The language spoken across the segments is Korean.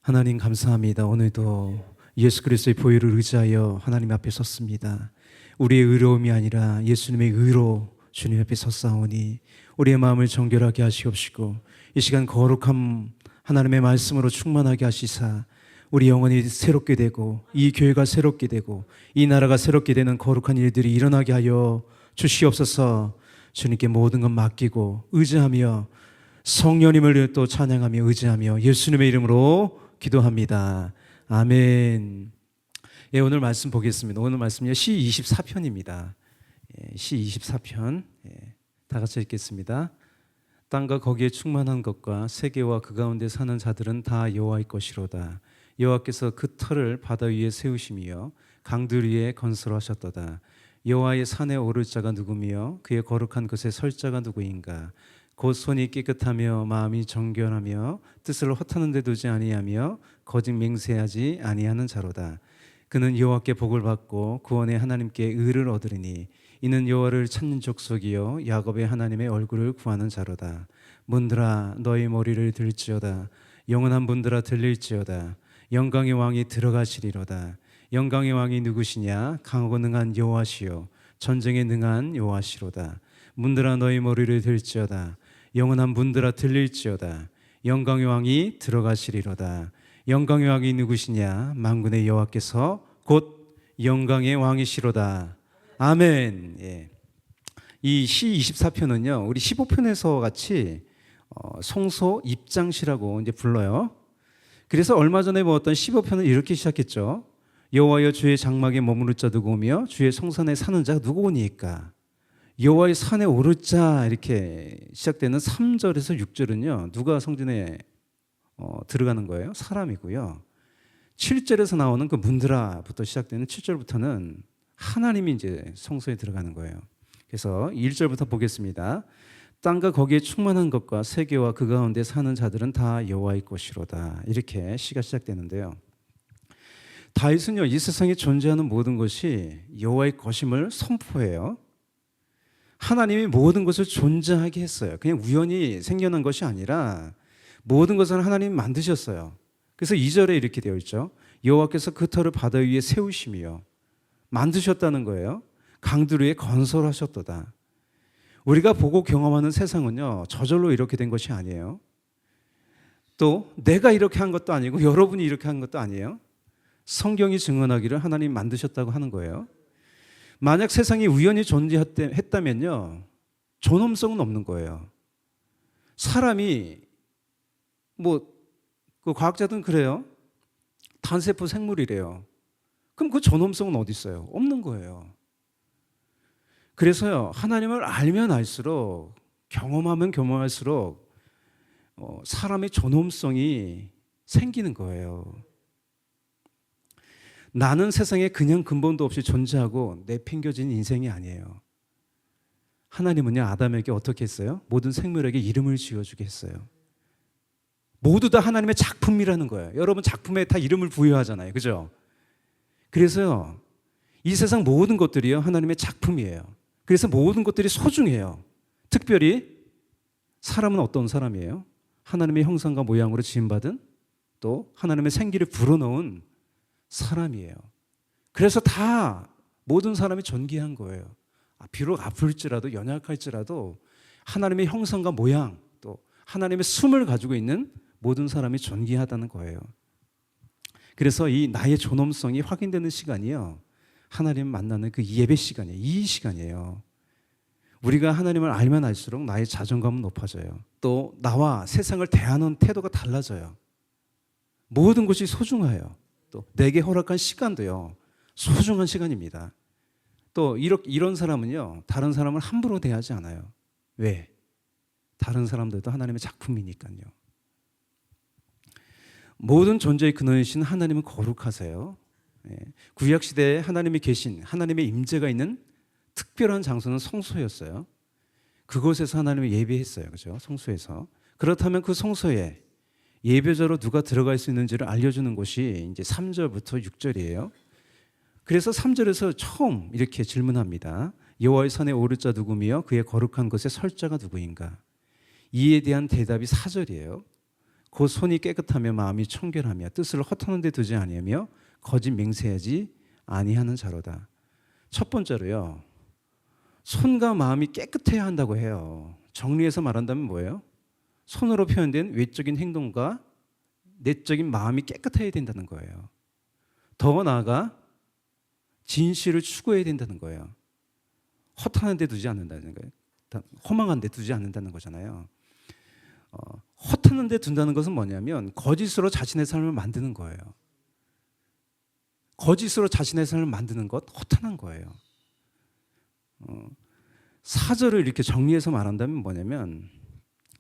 하나님 감사합니다. 오늘도 예수 그리스도의 보혈을 의지하여 하나님 앞에 섰습니다. 우리의 의로움이 아니라 예수님의 의로 주님 앞에 섰사오니 우리의 마음을 정결하게 하시옵시고 이 시간 거룩함 하나님의 말씀으로 충만하게 하시사 우리 영혼이 새롭게 되고 이 교회가 새롭게 되고 이 나라가 새롭게 되는 거룩한 일들이 일어나게 하여 주시옵소서. 주님께 모든 것 맡기고 의지하며 성령님을 또 찬양하며 의지하며 예수님의 이름으로 기도합니다. 아멘. 예, 오늘 말씀 보겠습니다. 오늘 말씀은요, 시 24편입니다. 시 24편. 다 같이 읽겠습니다. 땅과 거기에 충만한 것과 세계와 그 가운데 사는 자들은 다 여호와의 것이로다. 여호와께서 그 터를 바다 위에 세우시며 강들 위에 건설하셨도다. 여호와의 산에 오를 자가 누구며 그의 거룩한 곳에 설 자가 누구인가. 곧 손이 깨끗하며 마음이 정결하며 뜻을 허탄한 데 두지 아니하며 거짓 맹세하지 아니하는 자로다. 그는 여호와께 복을 받고 구원의 하나님께 의를 얻으리니 이는 여호와를 찾는 족속이요 야곱의 하나님의 얼굴을 구하는 자로다. 문들아 너희 머리를 들지어다. 영원한 문들아 들릴지어다. 영광의 왕이 들어가시리로다. 영광의 왕이 누구시냐? 강하고 능한 여호와시요 전쟁에 능한 여호와시로다. 문들아 너희 머리를 들지어다. 영원한 문들아 들릴지어다. 영광의 왕이 들어가시리로다. 영광의 왕이 누구시냐? 만군의 여호와께서 곧 영광의 왕이시로다. 아멘. 예. 이 시 24편은요, 우리 15편에서 같이 성소 입장시라고 이제 불러요. 그래서 얼마 전에 보았던 15편은 이렇게 시작했죠. 여호와여 주의 장막에 머무를 자 누구며 주의 성산에 사는 자가 누구오니까. 여호와의 산에 오를 자 이렇게 시작되는 3절에서 6절은요. 누가 성전에 들어가는 거예요? 사람이고요. 7절에서 나오는 그 문드라부터 시작되는 7절부터는 하나님이 이제 성소에 들어가는 거예요. 그래서 1절부터 보겠습니다. 땅과 거기에 충만한 것과 세계와 그 가운데 사는 자들은 다 여호와의 것이로다. 이렇게 시가 시작되는데요. 다윗은요, 이 세상에 존재하는 모든 것이 여호와의 것임을 선포해요. 하나님이 모든 것을 존재하게 했어요. 그냥 우연히 생겨난 것이 아니라 모든 것을 하나님이 만드셨어요. 그래서 2절에 이렇게 되어 있죠. 여호와께서 그 터를 바다 위에 세우시며 만드셨다는 거예요. 강들 위에 건설하셨도다. 우리가 보고 경험하는 세상은요, 저절로 이렇게 된 것이 아니에요. 또 내가 이렇게 한 것도 아니고 여러분이 이렇게 한 것도 아니에요. 성경이 증언하기를 하나님이 만드셨다고 하는 거예요. 만약 세상이 우연히 존재했다면요, 존엄성은 없는 거예요. 사람이 그 과학자들은 그래요. 단세포 생물이래요. 그럼 그 존엄성은 어디 있어요? 없는 거예요. 그래서요, 하나님을 알면 알수록 경험하면 경험할수록 사람의 존엄성이 생기는 거예요. 나는 세상에 그냥 근본도 없이 존재하고 내팽겨진 인생이 아니에요. 하나님은요, 아담에게 어떻게 했어요? 모든 생물에게 이름을 지어주게 했어요. 모두 다 하나님의 작품이라는 거예요. 여러분 작품에 다 이름을 부여하잖아요. 그죠? 그래서요, 이 세상 모든 것들이요, 하나님의 작품이에요. 그래서 모든 것들이 소중해요. 특별히 사람은 어떤 사람이에요? 하나님의 형상과 모양으로 지음받은 또 하나님의 생기를 불어넣은 사람이에요. 그래서 다 모든 사람이 존귀한 거예요. 비록 아플지라도 연약할지라도 하나님의 형상과 모양 또 하나님의 숨을 가지고 있는 모든 사람이 존귀하다는 거예요. 그래서 이 나의 존엄성이 확인되는 시간이요, 하나님 만나는 그 예배 시간이에요. 이 시간이에요. 우리가 하나님을 알면 알수록 나의 자존감은 높아져요. 또 나와 세상을 대하는 태도가 달라져요. 모든 것이 소중해요. 또 내게 허락한 시간도요, 소중한 시간입니다. 또 이런 사람은요, 다른 사람을 함부로 대하지 않아요. 왜? 다른 사람들도 하나님의 작품이니까요. 모든 존재의 근원이신 하나님은 거룩하세요. 구약 시대에 하나님이 계신 하나님의 임재가 있는 특별한 장소는 성소였어요. 그곳에서 하나님을 예배했어요. 그죠? 성소에서. 그렇다면 그 성소에 예배자로 누가 들어갈 수 있는지를 알려주는 곳이 이제 3절부터 6절이에요. 그래서 3절에서 처음 이렇게 질문합니다. 여호와의 산에 오를 자 누구며 그의 거룩한 곳에 설 자가 누구인가? 이에 대한 대답이 4절이에요. 그 손이 깨끗하며 마음이 청결하며 뜻을 허탄한 데 두지 아니하며 거짓 맹세하지 아니하는 자로다. 첫 번째로요, 손과 마음이 깨끗해야 한다고 해요. 정리해서 말한다면 뭐예요? 손으로 표현된 외적인 행동과 내적인 마음이 깨끗해야 된다는 거예요. 더 나아가 진실을 추구해야 된다는 거예요. 허탄한 데 두지 않는다는 거예요. 허망한 데 두지 않는다는 거잖아요. 허탄한 데 둔다는 것은 뭐냐면 거짓으로 자신의 삶을 만드는 거예요. 거짓으로 자신의 삶을 만드는 것 허탄한 거예요. 사절을 이렇게 정리해서 말한다면 뭐냐면,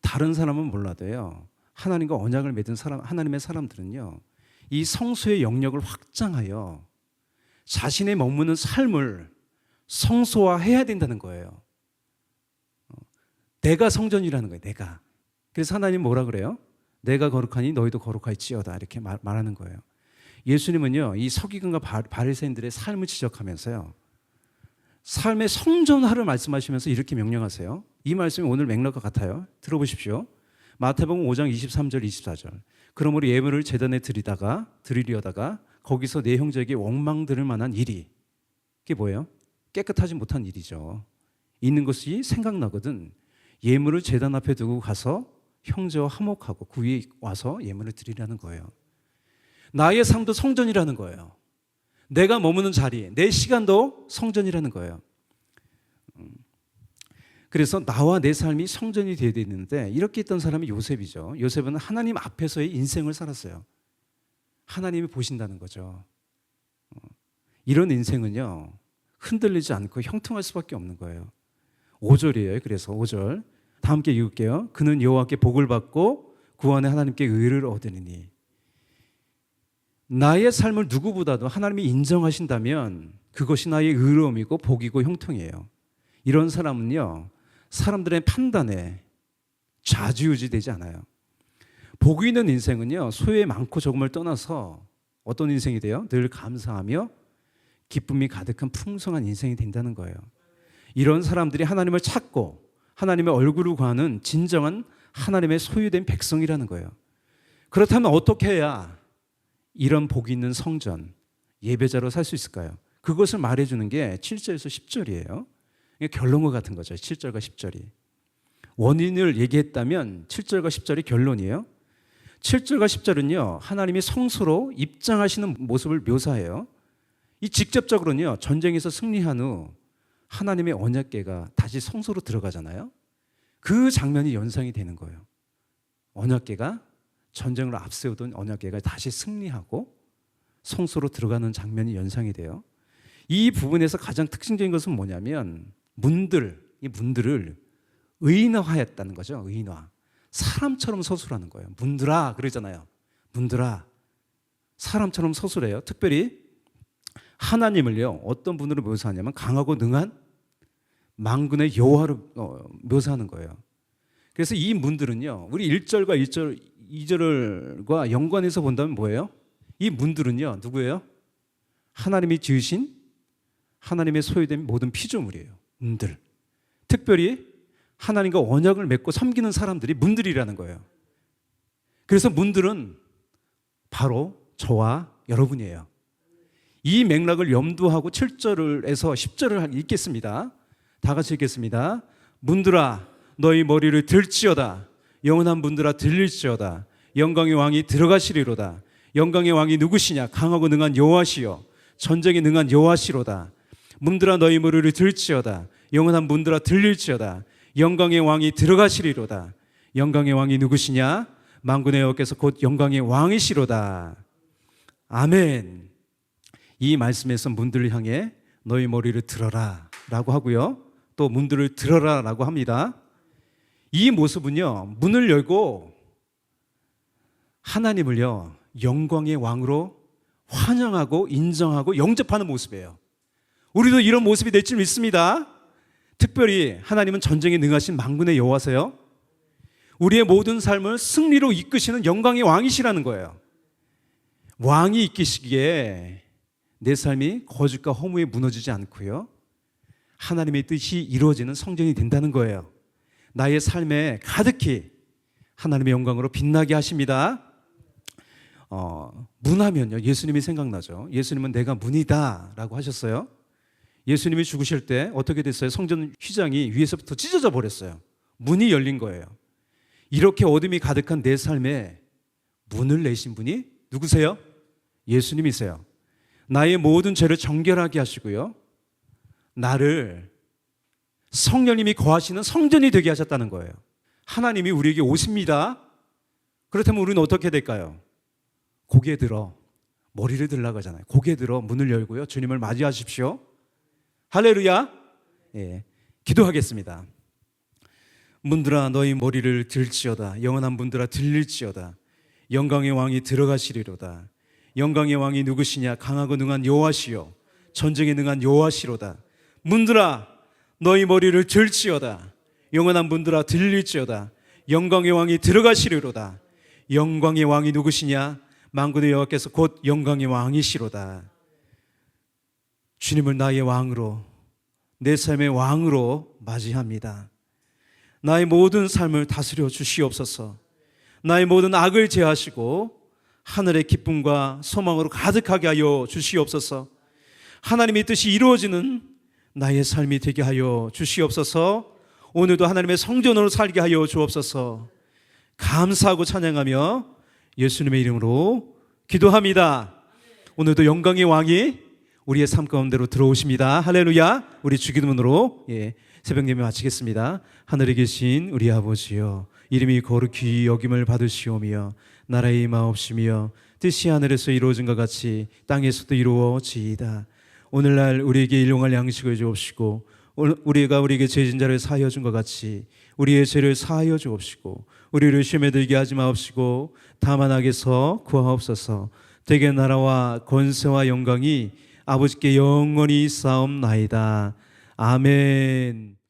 다른 사람은 몰라도요, 하나님과 언약을 맺은 사람, 하나님의 사람들은요, 이 성소의 영역을 확장하여 자신의 머무는 삶을 성소화해야 된다는 거예요. 내가 성전이라는 거예요. 내가. 그래서 하나님 뭐라 그래요? 내가 거룩하니 너희도 거룩할지어다, 이렇게 말하는 거예요. 예수님은요, 이 서기관과 바리새인들의 삶을 지적하면서요, 삶의 성전화를 말씀하시면서 이렇게 명령하세요. 이 말씀이 오늘 맥락과 같아요. 들어보십시오. 마태복음 5장 23절 24절. 그러므로 예물을 제단에 드리려다가 거기서 내 형제에게 원망 들을 만한 일이, 그게 뭐예요? 깨끗하지 못한 일이죠. 있는 것이 생각나거든 예물을 제단 앞에 두고 가서 형제와 화목하고 그 위에 와서 예물을 드리라는 거예요. 나의 삶도 성전이라는 거예요. 내가 머무는 자리, 내 시간도 성전이라는 거예요. 그래서 나와 내 삶이 성전이 되어야 되는데, 이렇게 있던 사람이 요셉이죠. 요셉은 하나님 앞에서의 인생을 살았어요. 하나님이 보신다는 거죠. 이런 인생은요, 흔들리지 않고 형통할 수밖에 없는 거예요. 5절이에요. 그래서 5절 다 함께 읽을게요. 그는 여호와께 복을 받고 구원의 하나님께 의를 얻으리니. 나의 삶을 누구보다도 하나님이 인정하신다면 그것이 나의 의로움이고 복이고 형통이에요. 이런 사람은요, 사람들의 판단에 좌지우지되지 않아요. 복이 있는 인생은요, 소유의 많고 적음을 떠나서 어떤 인생이 돼요? 늘 감사하며 기쁨이 가득한 풍성한 인생이 된다는 거예요. 이런 사람들이 하나님을 찾고 하나님의 얼굴을 구하는 진정한 하나님의 소유된 백성이라는 거예요. 그렇다면 어떻게 해야 이런 복이 있는 성전, 예배자로 살 수 있을까요? 그것을 말해주는 게 7절에서 10절이에요. 결론과 같은 거죠. 7절과 10절이. 원인을 얘기했다면 7절과 10절이 결론이에요. 7절과 10절은요, 하나님이 성소로 입장하시는 모습을 묘사해요. 이 직접적으로는요, 전쟁에서 승리한 후 하나님의 언약궤가 다시 성소로 들어가잖아요. 그 장면이 연상이 되는 거예요. 언약궤가, 전쟁을 앞세우던 언약궤가 다시 승리하고 성소로 들어가는 장면이 연상이 돼요. 이 부분에서 가장 특징적인 것은 뭐냐면, 이 문들을 의인화하였다는 거죠. 의인화. 사람처럼 서술하는 거예요. 문들아 그러잖아요. 문들아. 사람처럼 서술해요. 특별히 하나님을요, 어떤 분으로 묘사하냐면 강하고 능한 만군의 여호와로 묘사하는 거예요. 그래서 이 문들은요, 우리 1절과 2절과 연관해서 본다면 뭐예요? 이 문들은요, 누구예요? 하나님이 지으신 하나님의 소유된 모든 피조물이에요. 문들. 특별히 하나님과 언약을 맺고 섬기는 사람들이 문들이라는 거예요. 그래서 문들은 바로 저와 여러분이에요. 이 맥락을 염두하고 7절에서 10절을 읽겠습니다. 다 같이 읽겠습니다. 문들아 너희 머리를 들지어다. 영원한 문들아 들릴지어다. 영광의 왕이 들어가시리로다. 영광의 왕이 누구시냐? 강하고 능한 여호와시요 전쟁에 능한 여호와시로다. 문들아 너희 머리를 들지어다. 영원한 문들아 들릴지어다. 영광의 왕이 들어가시리로다. 영광의 왕이 누구시냐? 만군의 여호와께서 곧 영광의 왕이시로다. 아멘. 이 말씀에서 문들을 향해 너희 머리를 들어라 라고 하고요, 또 문들을 들어라 라고 합니다. 이 모습은요, 문을 열고 하나님을요, 영광의 왕으로 환영하고 인정하고 영접하는 모습이에요. 우리도 이런 모습이 될 줄 믿습니다. 특별히 하나님은 전쟁에 능하신 만군의 여호와세요. 우리의 모든 삶을 승리로 이끄시는 영광의 왕이시라는 거예요. 왕이 이끄시기에 내 삶이 거짓과 허무에 무너지지 않고요, 하나님의 뜻이 이루어지는 성전이 된다는 거예요. 나의 삶에 가득히 하나님의 영광으로 빛나게 하십니다. 문하면요, 예수님이 생각나죠. 예수님은 내가 문이다 라고 하셨어요. 예수님이 죽으실 때 어떻게 됐어요? 성전 휘장이 위에서부터 찢어져 버렸어요. 문이 열린 거예요. 이렇게 어둠이 가득한 내 삶에 문을 내신 분이 누구세요? 예수님이세요. 나의 모든 죄를 정결하게 하시고요, 나를 성령님이 거하시는 성전이 되게 하셨다는 거예요. 하나님이 우리에게 오십니다. 그렇다면 우리는 어떻게 될까요? 고개 들어, 머리를 들라고 하잖아요. 고개 들어 문을 열고요, 주님을 맞이하십시오. 할렐루야. 예, 기도하겠습니다. 문들아 너희 머리를 들지어다. 영원한 문들아 들릴지어다. 영광의 왕이 들어가시리로다. 영광의 왕이 누구시냐? 강하고 능한 여호와시요 전쟁에 능한 여호와시로다. 문들아 너희 머리를 들지어다. 영원한 문들아 들릴지어다. 영광의 왕이 들어가시리로다. 영광의 왕이 누구시냐? 만군의 여호와께서 곧 영광의 왕이시로다. 주님을 나의 왕으로, 내 삶의 왕으로 맞이합니다. 나의 모든 삶을 다스려 주시옵소서. 나의 모든 악을 제하시고 하늘의 기쁨과 소망으로 가득하게 하여 주시옵소서. 하나님의 뜻이 이루어지는 나의 삶이 되게 하여 주시옵소서. 오늘도 하나님의 성전으로 살게 하여 주옵소서. 감사하고 찬양하며 예수님의 이름으로 기도합니다. 오늘도 영광의 왕이 우리의 삶 가운데로 들어오십니다. 할렐루야. 우리 주기도문으로 새벽 예배 마치겠습니다. 하늘에 계신 우리 아버지여, 이름이 거룩히 여김을 받으시오며 나라의 임하옵시며 뜻이 하늘에서 이루어진 것 같이 땅에서도 이루어지이다. 오늘날 우리에게 일용할 양식을 주옵시고 우리가 우리에게 죄진 자를 사하여 준 것 같이 우리의 죄를 사하여 주옵시고 우리를 시험에 들게 하지 마옵시고 다만 악에서 구하옵소서. 대개 나라와 권세와 영광이 아버지께 영원히 쌓옵나이다. 아멘.